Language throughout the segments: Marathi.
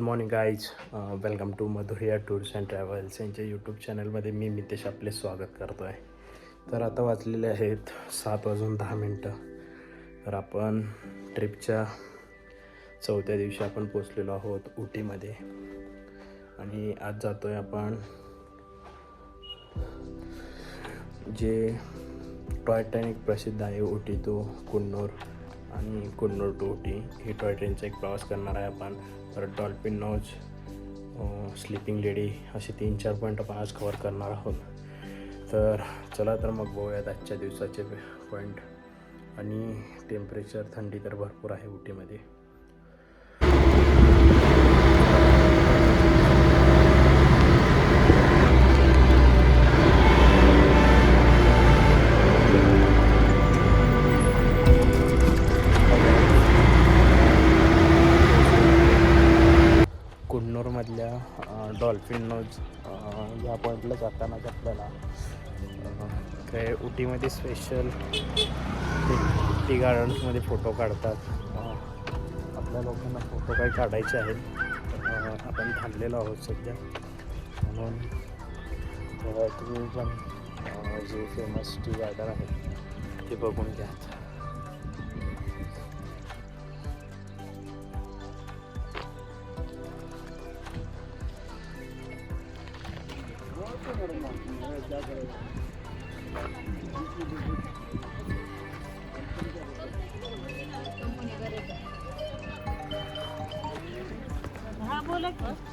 Good morning guys, welcome to Madhuriya tours and travels यांच्या यूट्यूब चॅनलमध्ये मी मितेश आपले स्वागत करतो आहे. तर आता वाजलेले आहेत 7:10. तर आपण ट्रिपच्या चौथ्या दिवशी आपण पोचलेलो आहोत उटीमध्ये आणि आज जातो आहे आपण जे टॉय ट्रेन एक प्रसिद्ध आहे उटी टू कुन्नूर आणि कुन्नूर टू उटी ही टॉय ट्रेनचा एक प्रवास करणार आहे आपण. तर डॉल्फिन लॉज, स्लीपिंग लेडी असे 3-4 पॉईंट आपण आज कवर करणार आहोत. तर चला तर मग बघूयात आजच्या दिवसाचे पॉईंट. आणि टेम्परेचर थंडी तर भरपूर आहे उटीमध्ये. कुन्नूरमधल्या डॉल्फिन लॉज या पॉईंटला जातानाच आपल्याला काय उटीमध्ये स्पेशल टी गार्डन्समध्ये फोटो काढतात. आपल्या लोकांना फोटो काही काढायचे आहेत. आपण थांबलेलो आहोत सध्या, म्हणून तुम्ही पण जे फेमस टी गार्डन आहे ते बघून घ्या.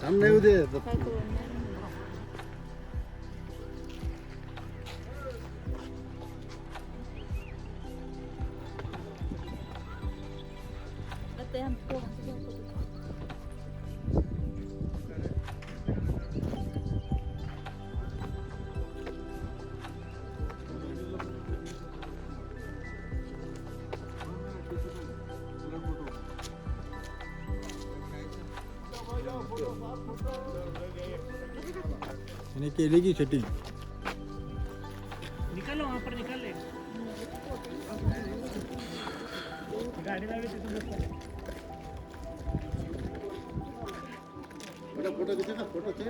नाही उद्या मैंने केले की सेटिंग निकालो वहाँ पर निकाल ले गाड़ी लावे फोटो खींचे ना फोटो थे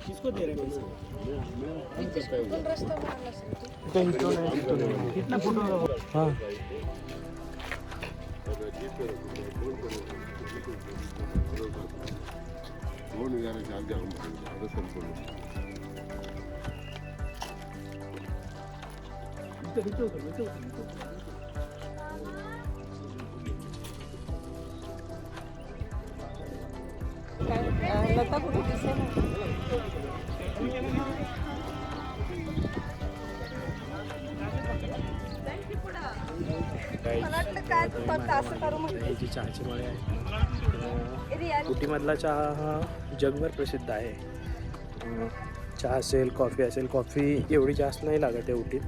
किसको दे रहे हैं कितना फोटो? हाँ लता कुठे दिसेना. चहाची मळे आहे. उटीमधला चहा हा जगभर प्रसिद्ध आहे. चहा असेल, कॉफी असेल. कॉफी एवढी जास्त नाही लागत आहे उटीत,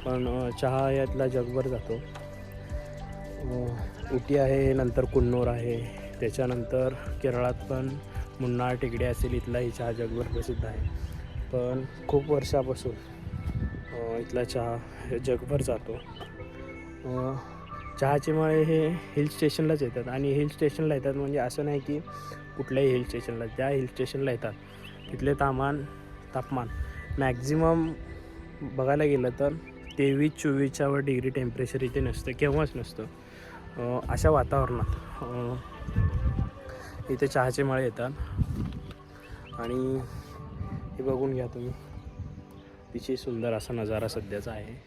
पण चहा यातला जगभर जातो. उटी आहे, नंतर कुन्नूर आहे, त्याच्यानंतर केरळात पण मुन्नार टेकडी असेल, इथलाही चहा जगभर प्रसिद्ध आहे. पण खूप वर्षापासून इथला चहा जगभर जातो. चहाचे मळे हे हिल स्टेशनलाच येतात आणि हिल स्टेशनला येतात म्हणजे असं नाही की कुठल्याही हिल स्टेशनला, ज्या हिल स्टेशनला येतात तिथले तापमान मॅक्झिमम बघायला गेलं तर 23-24च्या वर डिग्री टेम्परेचर इथे नसतं, केव्हाच नसतं. अशा वातावरणात इथे चहाचे मळे येतात आणि हे बघून घ्या तुम्ही. तिचे सुंदर असा नजारा सध्याचा आहे.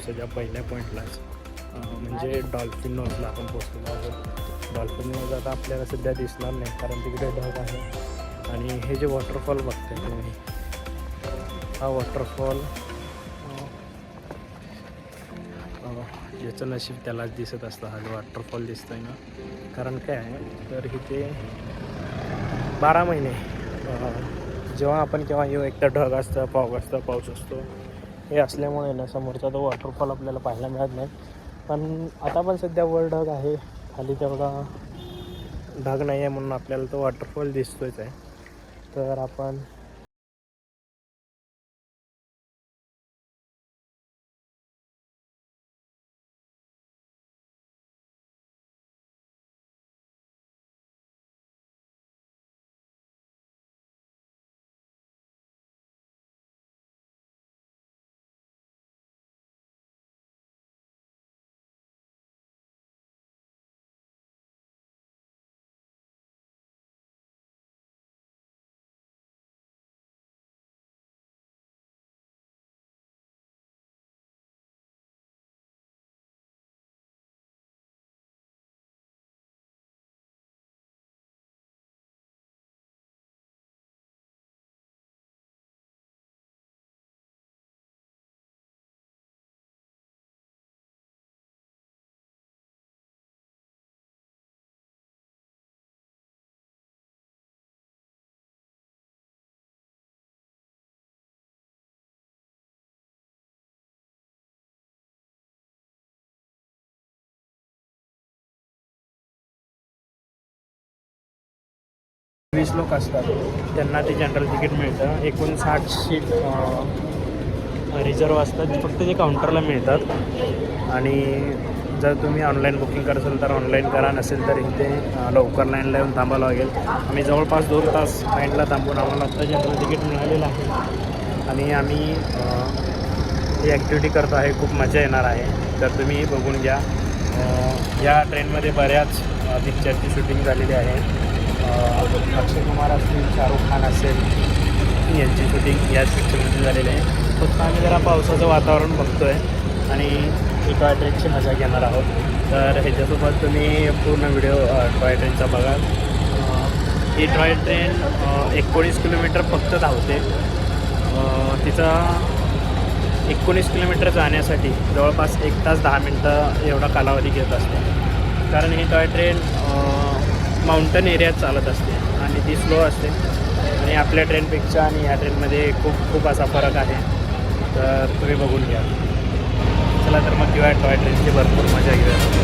पावसाच्या पहिल्या पॉईंटलाच म्हणजे डॉल्फिन नोजला आपण पोचलेलो आहोत. डॉल्फिन नोज आता आपल्याला सध्या दिसणार नाही कारण तिकडे ढग आहे. आणि हे जे वॉटरफॉल बघते तुम्ही, हा वॉटरफॉल याचं नशीब त्यालाच दिसत असतं. हा जो वॉटरफॉल दिसतोय ना, कारण काय आहे तर इथे 12 महिने जेव्हा आपण केव्हा येऊ एकतर ढग असतं, पाऊस असतो. हे असल्यामुळे ना समोरचा तो वॉटरफॉल आपल्याला पाहायला मिळत नाही. पण आता पण सध्या वर ढग आहे, खाली तेवढा ढग नाही आहे म्हणून आपल्याला तो वॉटरफॉल दिसतोच आहे. तर आपण वीस लोक असतात त्यांना ते जनरल तिकीट मिळतं. एकूण 60 सीट रिझर्व असतात, फक्त ते काउंटरला मिळतात. आणि जर तुम्ही ऑनलाईन बुकिंग करसाल तर ऑनलाईन करा, नसेल तर इथे लवकर लाईनला येऊन थांबावं लागेल. आम्ही जवळपास 2 तास लाईनला थांबून आम्हाला आत्ता जनरल तिकीट मिळालेलं आहे. आणि आम्ही ही ॲक्टिव्हिटी करतो आहे, खूप मजा येणार आहे. तर तुम्ही बघून घ्या. या ट्रेनमध्ये बऱ्याच पिक्चरची शूटिंग झालेली आहे. अक्षय कुमार असतील, शाहरुख खान असेल, यांची शूटिंग याच पिक्चरमध्ये झालेली आहे. फक्त आम्ही जरा पावसाचं वातावरण बघतो आहे आणि ही टॉय ट्रेनची मजा घेणार आहोत. तर ह्याच्यासोबत तुम्ही पूर्ण व्हिडिओ टॉय ट्रेनचा बघाल. ही टॉय ट्रेन 19 किलोमीटर फक्त धावते. तिचा 19 किलोमीटर जाण्यासाठी जवळपास 1 तास 10 मिनटं एवढा कालावधी घेत असते. कारण ही टॉय ट्रेन माउंटन एरियात चालत असते आणि ती स्लो असते. आणि आपल्या ट्रेनपेक्षा आणि ह्या ट्रेनमध्ये खूप असा फरक आहे. तर तुम्ही बघून घ्या. चला तर मग किंवा टॉय ट्रेनची भरपूर मजा घेऊया.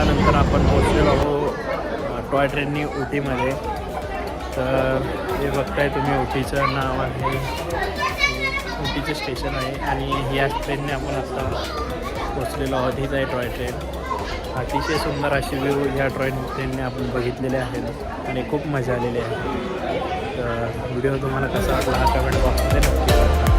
तासानंतर आपण पोहोचलेलो आहोत टॉय ट्रेननी उटीमध्ये. तर हे बघताय तुम्ही उटीचं नाव आहे, उटीचं स्टेशन आहे आणि या ट्रेनने आपण आता पोचलेलो आहोत. हीच आहे टॉय ट्रेन. अतिशय सुंदर अशी व्ह्यू ह्या ट्रेनने आपण बघितलेले आहेत आणि खूप मजा आलेली आहे. तर व्हिडिओ तुम्हाला कसा वाटला हा कमेंट बॉक्समध्ये नक्की करा.